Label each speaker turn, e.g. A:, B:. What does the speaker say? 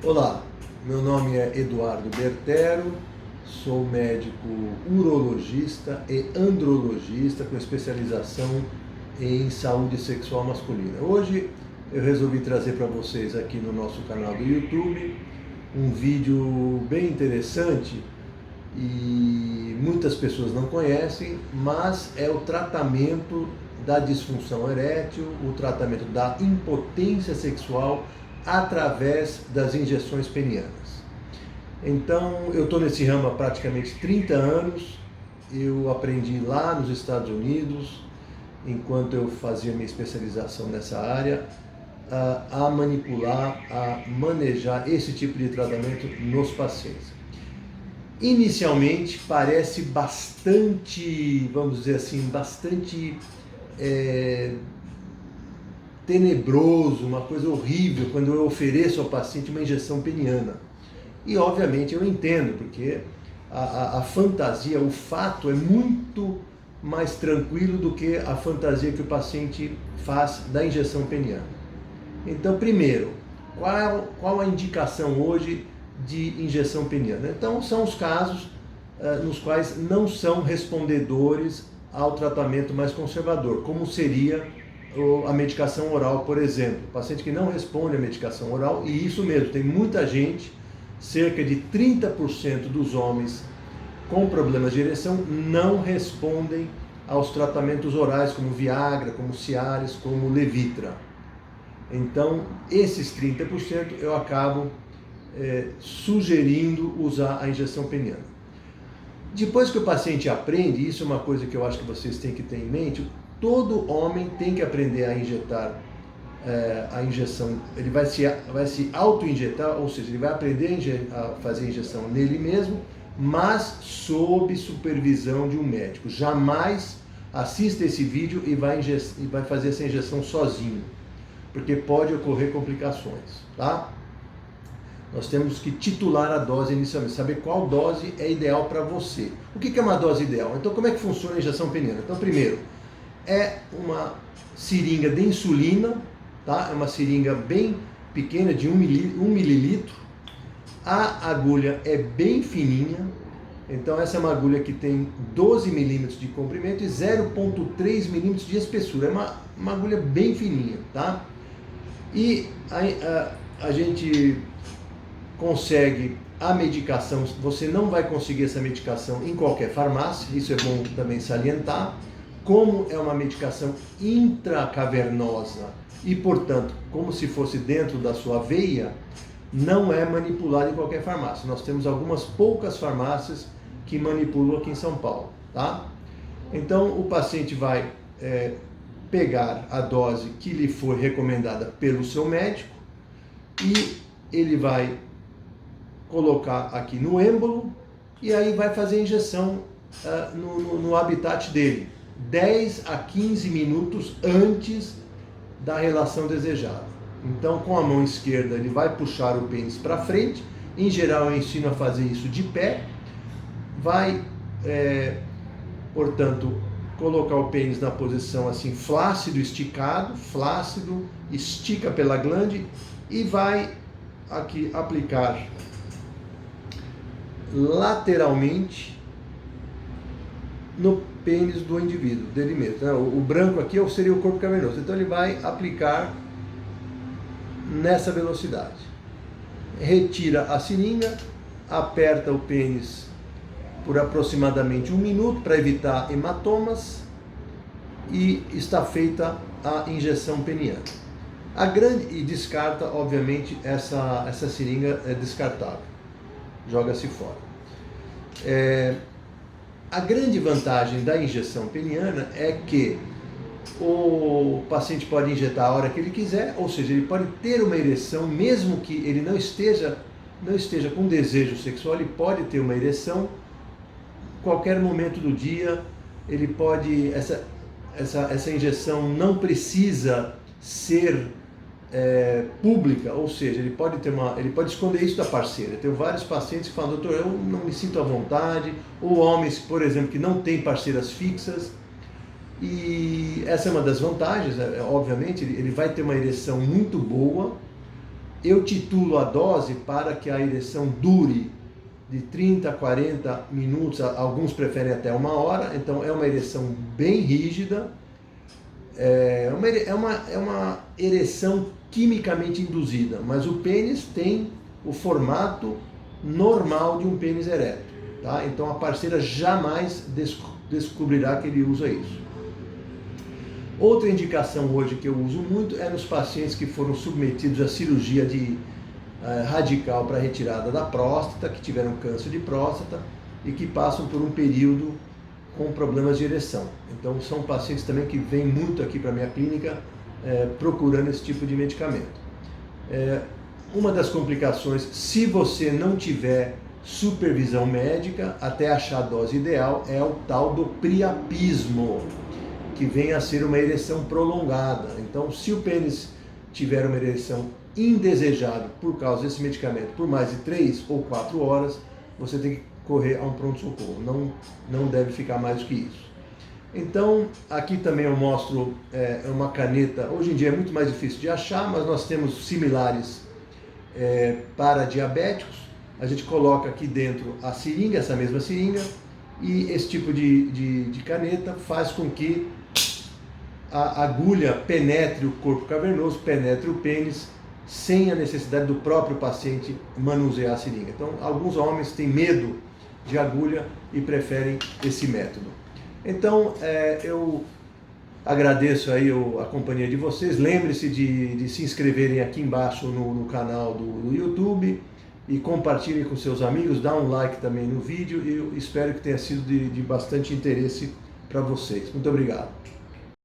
A: Olá, meu nome é Eduardo Bertero, sou médico urologista e andrologista com especialização em saúde sexual masculina. Hoje eu resolvi trazer para vocês aqui no nosso canal do YouTube um vídeo bem interessante e muitas pessoas não conhecem, mas é o tratamento da disfunção erétil, o tratamento da impotência sexual através das injeções penianas. Então, eu estou nesse ramo há praticamente 30 anos, eu aprendi lá nos Estados Unidos, enquanto eu fazia minha especialização nessa área, a manipular, a manejar esse tipo de tratamento nos pacientes. Inicialmente parece bastante, vamos dizer assim, bastante tenebroso, uma coisa horrível quando eu ofereço ao paciente uma injeção peniana. E obviamente eu entendo, porque a fantasia, o fato é muito mais tranquilo do que a fantasia que o paciente faz da injeção peniana. Então, primeiro, qual a indicação hoje de injeção peniana? Então, são os casos nos quais não são respondedores ao tratamento mais conservador, como seria a medicação oral, por exemplo. O paciente que não responde à medicação oral, e isso mesmo, tem muita gente, cerca de 30% dos homens com problemas de ereção não respondem aos tratamentos orais, como Viagra, como Cialis, como Levitra. Então, esses 30% eu acabo sugerindo usar a injeção peniana. Depois que o paciente aprende, isso é uma coisa que eu acho que vocês têm que ter em mente, todo homem tem que aprender a injetar a injeção, ele vai se auto-injetar, ou seja, ele vai aprender a fazer a injeção nele mesmo, mas sob supervisão de um médico. Jamais assista esse vídeo e vai fazer essa injeção sozinho, porque pode ocorrer complicações, tá? Nós temos que titular a dose inicialmente, saber qual dose é ideal para você. O que é uma dose ideal? Então, como é que funciona a injeção peniana? Então, primeiro, é uma seringa de insulina, tá? É uma seringa bem pequena, de 1 mililitro. A agulha é bem fininha, então essa é uma agulha que tem 12 milímetros de comprimento e 0,3 milímetros de espessura. É uma agulha bem fininha, tá? E a gente consegue a medicação, você não vai conseguir essa medicação em qualquer farmácia, isso é bom também salientar. Como é uma medicação intracavernosa e, portanto, como se fosse dentro da sua veia, não é manipulada em qualquer farmácia. Nós temos algumas poucas farmácias que manipulam aqui em São Paulo, tá? Então, o paciente vai pegar a dose que lhe foi recomendada pelo seu médico e ele vai colocar aqui no êmbolo e aí vai fazer a injeção no habitat dele, 10 a 15 minutos antes da relação desejada. Então, com a mão esquerda, ele vai puxar o pênis para frente. Em geral, eu ensino a fazer isso de pé. Vai, portanto, colocar o pênis na posição assim, flácido, esticado, flácido, estica pela glande e vai aqui aplicar lateralmente no pênis do indivíduo, dele mesmo. Então, o branco aqui seria o corpo cavernoso. Então ele vai aplicar nessa velocidade. Retira a seringa, aperta o pênis por aproximadamente 1 minuto para evitar hematomas e está feita a injeção peniana. E descarta, obviamente, essa seringa é descartável, joga-se fora. A grande vantagem da injeção peniana é que o paciente pode injetar a hora que ele quiser, ou seja, ele pode ter uma ereção, mesmo que ele não esteja com desejo sexual, ele pode ter uma ereção qualquer momento do dia. Ele pode, essa injeção não precisa ser pública, ou seja, ele pode esconder isso da parceira. Eu tenho vários pacientes que falam: doutor, eu não me sinto à vontade, ou homens, por exemplo, que não têm parceiras fixas, e essa é uma das vantagens. Obviamente ele vai ter uma ereção muito boa, Eu titulo a dose para que a ereção dure de 30 a 40 minutos, alguns preferem até 1 hora, então é uma ereção bem rígida, é uma ereção quimicamente induzida, mas o pênis tem o formato normal de um pênis ereto, tá? Então a parceira jamais descobrirá que ele usa isso. Outra indicação hoje que eu uso muito é nos pacientes que foram submetidos à cirurgia radical para retirada da próstata, que tiveram câncer de próstata e que passam por um período com problemas de ereção. Então são pacientes também que vêm muito aqui para a minha clínica procurando esse tipo de medicamento. Uma das complicações, se você não tiver supervisão médica, até achar a dose ideal, é o tal do priapismo, que vem a ser uma ereção prolongada. Então, se o pênis tiver uma ereção indesejada por causa desse medicamento por mais de 3 ou 4 horas, você tem que correr a um pronto-socorro, não deve ficar mais do que isso. Então, aqui também eu mostro uma caneta, hoje em dia é muito mais difícil de achar, mas nós temos similares para diabéticos. A gente coloca aqui dentro a seringa, essa mesma seringa, e esse tipo de caneta faz com que a agulha penetre o corpo cavernoso, penetre o pênis, sem a necessidade do próprio paciente manusear a seringa. Então, alguns homens têm medo de agulha e preferem esse método. Então, eu agradeço aí a companhia de vocês. Lembre-se de se inscreverem aqui embaixo no canal do YouTube e compartilhem com seus amigos, dá um like também no vídeo e eu espero que tenha sido de bastante interesse para vocês. Muito obrigado.